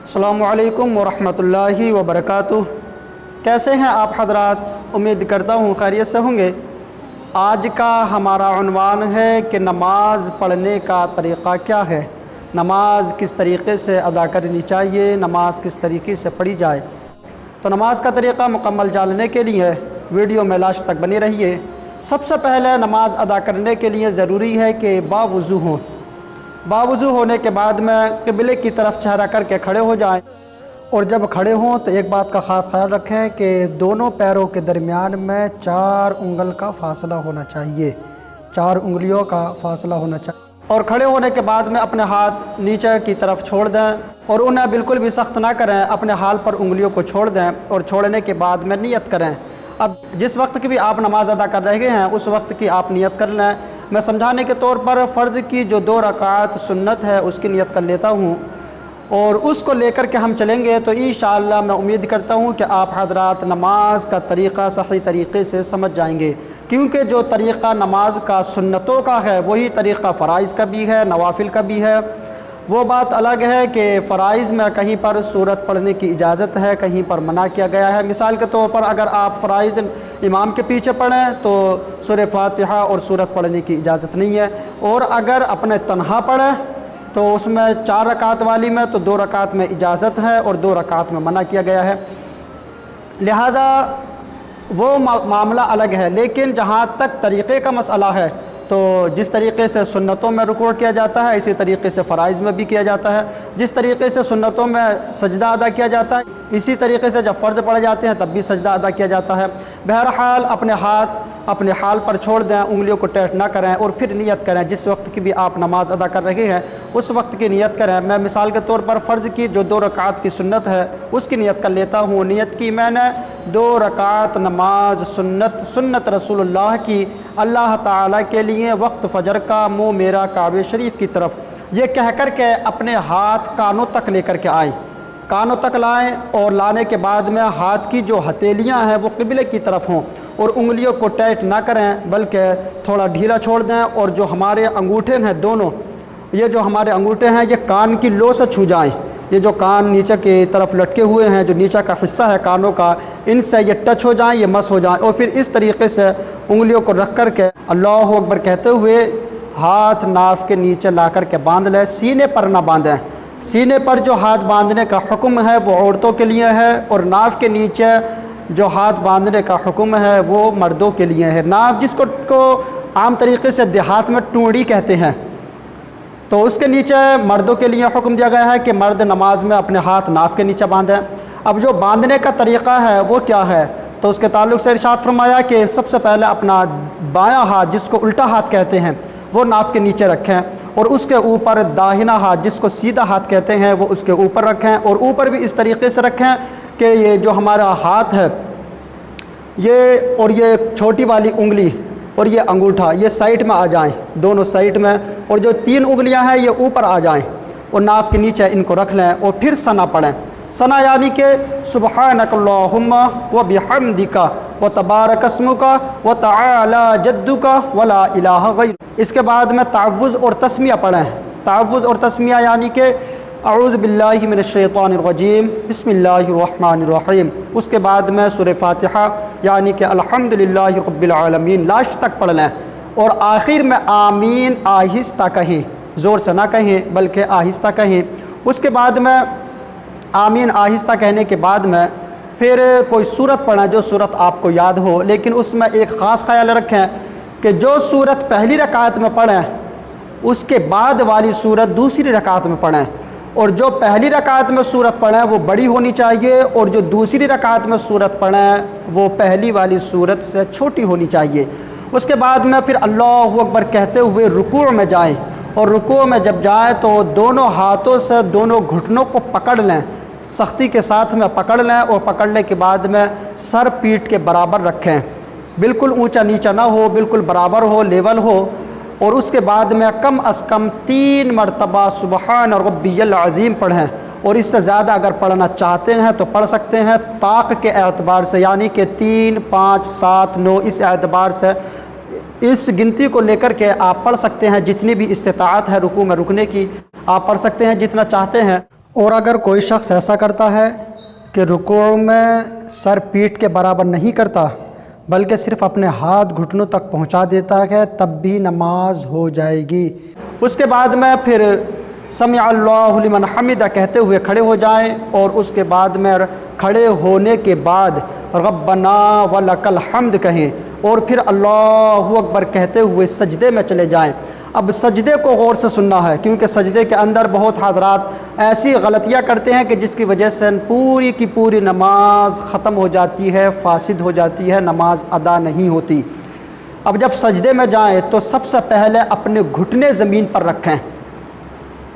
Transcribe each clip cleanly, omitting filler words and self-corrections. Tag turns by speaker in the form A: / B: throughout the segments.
A: अस्सलामु अलैकुम वरहमतुल्लाहि वबरकातुह। कैसे हैं आप हजरात? उम्मीद करता हूँ खैरियत से होंगे। आज का हमारा उन्वान है कि नमाज़ पढ़ने का तरीक़ा क्या है, नमाज किस तरीक़े से अदा करनी चाहिए, नमाज किस तरीक़े से पढ़ी जाए। तो नमाज का तरीक़ा मुकम्मल जानने के लिए वीडियो में लास्ट तक बने रहिए। सबसे पहले नमाज अदा करने के लिए ज़रूरी है कि बावुज़ू हों। बावुज़ू होने के बाद में क़िबले की तरफ चेहरा करके खड़े हो जाएं, और जब खड़े हों तो एक बात का ख़ास ख्याल रखें कि दोनों पैरों के दरमियान में 4 उंगल का फ़ासला होना चाहिए, 4 उंगलियों का फ़ासला होना चाहिए। और खड़े होने के बाद में अपने हाथ नीचे की तरफ छोड़ दें और उन्हें बिल्कुल भी सख्त ना करें, अपने हाल पर उंगलियों को छोड़ दें और छोड़ने के बाद में नियत करें। अब जिस वक्त की भी आप नमाज़ अदा कर रहे हैं उस वक्त की आप नियत कर लें। मैं समझाने के तौर पर फ़र्ज़ की जो 2 रकात सुन्नत है उसकी नियत कर लेता हूँ, और उसको लेकर के हम चलेंगे तो इंशाअल्लाह मैं उम्मीद करता हूँ कि आप हजरात नमाज का तरीक़ा सही तरीक़े से समझ जाएंगे। क्योंकि जो तरीक़ा नमाज का सुन्नतों का है वही तरीक़ा फ़राइज़ का भी है, नवाफिल का भी है। वो बात अलग है कि फ़राइज़ में कहीं पर सूरत पढ़ने की इजाज़त है, कहीं पर मना किया गया है। मिसाल के तौर पर अगर आप फ़राइज़ इमाम के पीछे पढ़ें तो सूरह फातिहा और सूरत पढ़ने की इजाज़त नहीं है, और अगर अपने तन्हा पढ़ें तो उसमें 4 रकात वाली में तो 2 रकात में इजाज़त है और 2 रकात में मना किया गया है। लिहाजा वो मामला अलग है। लेकिन जहाँ तक तरीक़े का मसला है तो जिस तरीक़े से सुन्नतों में रुकू किया जाता है इसी तरीक़े से फ़राइज़ में भी किया जाता है। जिस तरीक़े से सुन्नतों में सजदा अदा किया जाता है इसी तरीक़े से जब फ़र्ज़ पढ़े जाते हैं तब भी सजदा अदा किया जाता है। बहरहाल अपने हाथ अपने हाल पर छोड़ दें, उंगलियों को टेढ़ ना करें और फिर नियत करें। जिस वक्त की भी आप नमाज़ अदा कर रहे हैं उस वक्त की नियत करें। मैं मिसाल के तौर पर फ़र्ज़ की जो 2 रकात की सुन्नत है उसकी नियत कर लेता हूँ। नियत की मैंने 2 रकात नमाज सुन्नत रसूलुल्लाह की, अल्लाह ताला के लिए वक्त फ़जर का मुँह मेरा काबे शरीफ की तरफ, ये कह कर के अपने हाथ कानों तक लेकर के आएँ, कानों तक लाएं, और लाने के बाद में हाथ की जो हथेलियां हैं वो क़िबले की तरफ हों और उंगलियों को टाइट ना करें बल्कि थोड़ा ढीला छोड़ दें। और जो हमारे अंगूठे हैं दोनों, ये जो हमारे अंगूठे हैं ये कान की लो से छू जाएं। ये जो कान नीचे की तरफ लटके हुए हैं, जो नीचे का हिस्सा है कानों का, इनसे ये टच हो जाएं, ये मस हो जाएं। और फिर इस तरीके से उंगलियों को रख कर के अल्लाहु अकबर कहते हुए हाथ नाफ के नीचे ला कर के बांध लें। सीने पर ना बांधें। सीने पर जो हाथ बांधने का हुक्म है वो औरतों के लिए है, और नाफ के नीचे जो हाथ बांधने का हुक्म है वो मर्दों के लिए है। नाफ जिसको आम तरीके से देहात में टूंडी कहते हैं, तो उसके नीचे मर्दों के लिए हुक्म दिया गया है कि मर्द नमाज में अपने हाथ नाफ के नीचे बांधें। अब जो बांधने का तरीक़ा है वो क्या है, तो उसके ताल्लुक़ से इरशाद फरमाया कि सबसे पहले अपना बायां हाथ जिसको उल्टा हाथ कहते हैं वो नाफ के नीचे रखें, और उसके ऊपर दाहिना हाथ जिसको सीधा हाथ कहते हैं वो उसके ऊपर रखें, और ऊपर भी इस तरीके से रखें कि ये जो हमारा हाथ है ये और ये छोटी वाली उंगली और ये अंगूठा ये साइड में आ जाएं, दोनों साइड में, और जो 3 उंगलियां हैं ये ऊपर आ जाएं और नाफ के नीचे इनको रख लें। और फिर सना पढ़ें। सना यानी कि सुब्हानकल्लाहुम्मा व बिहम्दिका व तबारक अस्मुका व तआला जद्दुका व ला इलाहा गैरुक। इसके बाद में तावुज़ और तस्मिया पढ़ें। तावुज़ और तस्मिया यानी कि अऊज़ु बिल्लाहि मिनश शैतानिर रजीम बिस्मिल्लाहिर रहमानिर रहीम। उसके बाद में सूरह फातिहा यानी कि अल्हम्दुलिल्लाहि रब्बिल आलमीन लास्ट तक पढ़ लें, और आखिर में आमीन आहिस्ता कहें, ज़ोर से ना कहें बल्कि आहिस्ता कहें। उसके बाद में आमीन आहिस्ता कहने के बाद में फिर कोई सूरत पढ़ें जो सूरत आपको याद हो, लेकिन उसमें एक ख़ास ख्याल रखें कि जो सूरत पहली रकात में पढ़ें उसके बाद वाली सूरत दूसरी रकात में पढ़ें, और जो पहली रकात में सूरत पढ़ें वो बड़ी होनी चाहिए, और जो दूसरी रकात में सूरत पढ़ें वो पहली वाली सूरत से छोटी होनी चाहिए। उसके बाद में फिर अल्लाहु अकबर कहते हुए रुकू में जाएं, और रुकू में जब जाएं तो दोनों हाथों से दोनों घुटनों को पकड़ लें, सख्ती के साथ में पकड़ लें, और पकड़ने के बाद में सर पीठ के बराबर रखें, बिल्कुल ऊंचा नीचा ना हो, बिल्कुल बराबर हो, लेवल हो। और उसके बाद में कम अज़ कम 3 मरतबा सुबहान रब्बियल अज़ीम पढ़ें, और इससे ज़्यादा अगर पढ़ना चाहते हैं तो पढ़ सकते हैं ताक़ के एतबार से, यानी कि 3, 5, 7, 9 इस एतबार से, इस गिनती को लेकर के आप पढ़ सकते हैं। जितनी भी इस्तिताअत है रुकू में रुकने की आप पढ़ सकते हैं जितना चाहते हैं। اور اگر کوئی شخص ایسا کرتا ہے کہ رکوع میں سر پیٹھ کے برابر نہیں کرتا بلکہ صرف اپنے ہاتھ گھٹنوں تک پہنچا دیتا ہے تب بھی نماز ہو جائے گی۔ اس کے بعد میں پھر سمع اللہ لمن حمدہ کہتے ہوئے کھڑے ہو جائیں، اور اس کے بعد میں کھڑے ہونے کے بعد ربنا ولک الحمد کہیں، اور پھر اللہ اکبر کہتے ہوئے سجدے میں چلے جائیں۔ اب سجدے کو غور سے سننا ہے، کیونکہ سجدے کے اندر بہت حضرات ایسی غلطیاں کرتے ہیں کہ جس کی وجہ سے پوری کی پوری نماز ختم ہو جاتی ہے، فاسد ہو جاتی ہے، نماز ادا نہیں ہوتی۔ اب جب سجدے میں جائیں تو سب سے پہلے اپنے گھٹنے زمین پر رکھیں،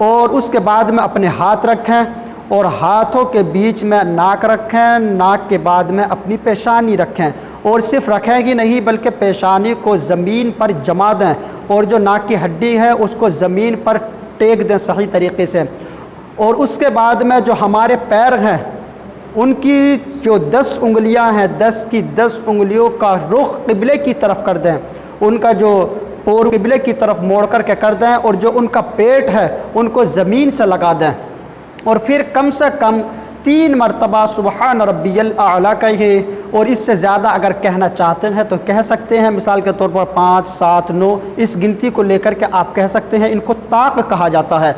A: اور اس کے بعد میں اپنے ہاتھ رکھیں، اور ہاتھوں کے بیچ میں ناک رکھیں، ناک کے بعد میں اپنی پیشانی رکھیں، اور صرف رکھیں ہی نہیں بلکہ پیشانی کو زمین پر جما دیں، اور جو ناک کی ہڈی ہے اس کو زمین پر ٹیک دیں صحیح طریقے سے۔ اور اس کے بعد میں جو ہمارے پیر ہیں ان کی جو 10 انگلیاں ہیں، 10 کی 10 انگلیوں کا رخ قبلے کی طرف کر دیں، ان کا جو پور قبلے کی طرف موڑ کر کے کر دیں، اور جو ان کا پیٹ ہے ان کو زمین سے لگا دیں، اور پھر کم سے کم 3 مرتبہ سبحان ربی الاعلیٰ کہیں، اور اس سے زیادہ اگر کہنا چاہتے ہیں تو کہہ سکتے ہیں، مثال کے طور پر 5 7 9 اس گنتی کو لے کر کے آپ کہہ سکتے ہیں، ان کو طاق کہا جاتا ہے۔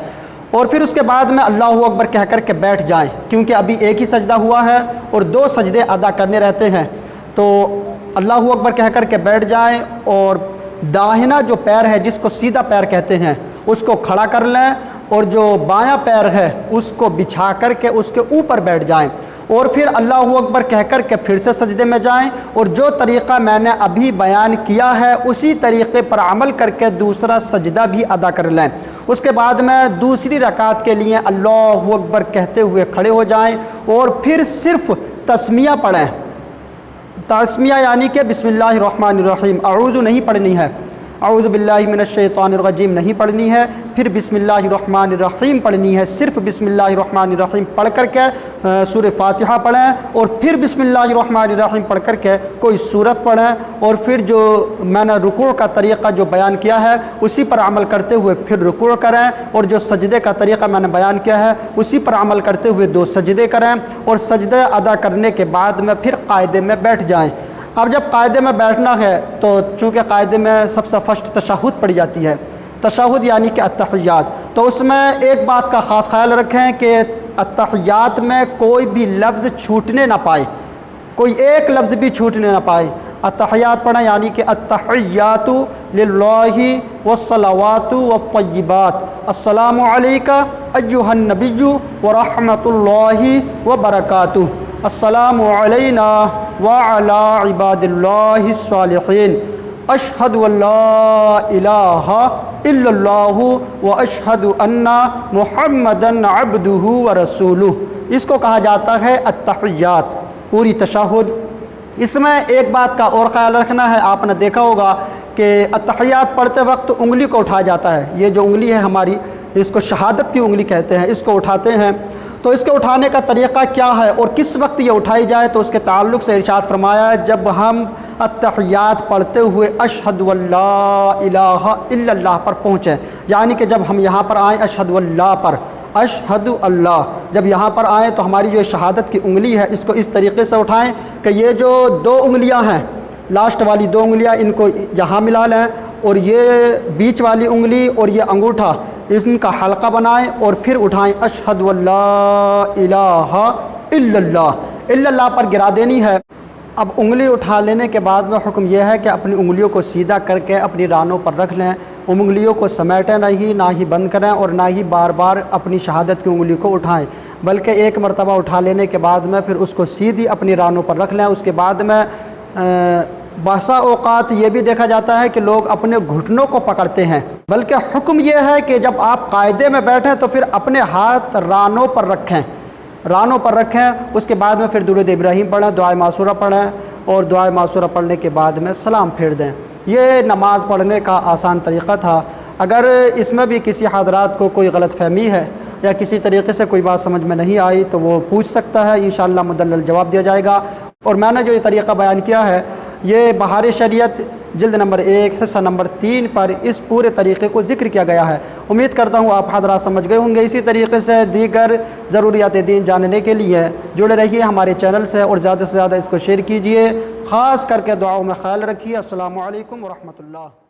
A: اور پھر اس کے بعد میں اللہ اکبر کہہ کر کے بیٹھ جائیں، کیونکہ ابھی ایک ہی سجدہ ہوا ہے اور 2 سجدے ادا کرنے رہتے ہیں، تو اللہ اکبر کہہ کر کے بیٹھ جائیں، اور داہنا جو پیر ہے جس کو سیدھا پیر کہتے ہیں اس کو کھڑا کر لیں، اور جو بایاں پیر ہے اس کو بچھا کر کے اس کے اوپر بیٹھ جائیں، اور پھر اللہ اکبر کہہ کر کے پھر سے سجدے میں جائیں، اور جو طریقہ میں نے ابھی بیان کیا ہے اسی طریقے پر عمل کر کے دوسرا سجدہ بھی ادا کر لیں۔ اس کے بعد میں دوسری رکعت کے لیے اللہ اکبر کہتے ہوئے کھڑے ہو جائیں، اور پھر صرف تسمیہ پڑھیں۔ تسمیہ یعنی کہ بسم اللہ الرحمن الرحیم، اعوذ نہیں پڑھنی ہے، اعوذ باللہ من الشیطان الرجیم نہیں پڑھنی ہے، پھر بسم اللہ الرحمن الرحیم پڑھنی ہے، صرف بسم اللہ الرحمن الرحیم پڑھ کر کے سورہ فاتحہ پڑھیں، اور پھر بسم اللہ الرحمن الرحیم پڑھ کر کے کوئی سورت پڑھیں، اور پھر جو میں نے رکوع کا طریقہ جو بیان کیا ہے اسی پر عمل کرتے ہوئے پھر رکوع کریں، اور جو سجدے کا طریقہ میں نے بیان کیا ہے اسی پر عمل کرتے ہوئے 2 سجدے کریں، اور سجدے ادا کرنے کے بعد میں پھر قاعدے میں بیٹھ جائیں۔ اب جب قاعدے میں بیٹھنا ہے تو چونکہ قاعدے میں سب سے فرسٹ تشہد پڑھی جاتی ہے، تشہد یعنی کہ التحیات، تو اس میں ایک بات کا خاص خیال رکھیں کہ التحیات میں کوئی بھی لفظ چھوٹنے نہ پائے، کوئی ایک لفظ بھی چھوٹنے نہ پائے۔ التحیات پڑھیں یعنی کہ التحیات للہ والصلوات والطیبات، السلام علیکہ ایہا النبی ورحمۃ اللہ وبرکاتہ، السلام علینا وعلی عباد اللہ الصالحین، اشہد ان لا الہ الا اللہ واشہد ان محمدا عبدہ ورسولہ، اس کو کہا جاتا ہے التحیات، پوری تشہد۔ اس میں ایک بات کا اور خیال رکھنا ہے، آپ نے دیکھا ہوگا کہ التحیات پڑھتے وقت انگلی کو اٹھایا جاتا ہے، یہ جو انگلی ہے ہماری اس کو شہادت کی انگلی کہتے ہیں، اس کو اٹھاتے ہیں، تو اس کے اٹھانے کا طریقہ کیا ہے اور کس وقت یہ اٹھائی جائے، تو اس کے تعلق سے ارشاد فرمایا ہے جب ہم التحیات پڑھتے ہوئے اشہد ان لا الہ الا اللہ پر پہنچیں، یعنی کہ جب ہم یہاں پر آئیں اشہد اللہ پر، اشہد اللہ جب یہاں پر آئیں تو ہماری جو شہادت کی انگلی ہے اس کو اس طریقے سے اٹھائیں کہ یہ جو 2 انگلیاں ہیں، لاسٹ والی 2 انگلیاں ان کو یہاں ملا لیں، اور یہ بیچ والی انگلی اور یہ انگوٹھا ان کا حلقہ بنائیں، اور پھر اٹھائیں اشہد ان لا الہ الا اللہ پر گرا دینی ہے۔ اب انگلی اٹھا لینے کے بعد میں حکم یہ ہے کہ اپنی انگلیوں کو سیدھا کر کے اپنی رانوں پر رکھ لیں، ان انگلیوں کو سمیٹیں نہیں، نہ ہی بند کریں، اور نہ ہی بار بار اپنی شہادت کی انگلی کو اٹھائیں، بلکہ ایک مرتبہ اٹھا لینے کے بعد میں پھر اس کو سیدھی اپنی رانوں پر رکھ لیں۔ اس کے بعد میں بسا اوقات یہ بھی دیکھا جاتا ہے کہ لوگ اپنے گھٹنوں کو پکڑتے ہیں، بلکہ حکم یہ ہے کہ جب آپ قاعدے میں بیٹھیں تو پھر اپنے ہاتھ رانوں پر رکھیں، اس کے بعد میں پھر درود ابراہیم پڑھیں، دعائے معصورہ پڑھیں، اور دعائے معصورہ پڑھنے کے بعد میں سلام پھیر دیں۔ یہ نماز پڑھنے کا آسان طریقہ تھا۔ اگر اس میں بھی کسی حضرات کو کوئی غلط فہمی ہے یا کسی طریقے سے کوئی بات سمجھ میں نہیں آئی تو وہ پوچھ سکتا ہے، انشاءاللہ مدلل جواب دیا جائے گا۔ اور میں نے جو یہ طریقہ بیان کیا ہے یہ بہار شریعت جلد نمبر 1 حصہ نمبر 3 پر اس پورے طریقے کو ذکر کیا گیا ہے۔ امید کرتا ہوں آپ حضرات سمجھ گئے ہوں گے۔ اسی طریقے سے دیگر ضروریات دین جاننے کے لیے جڑے رہیے ہمارے چینل سے اور زیادہ سے زیادہ اس کو شیئر کیجیے۔ خاص کر کے دعاؤں میں خیال رکھیے۔ السلام علیکم ورحمۃ اللہ۔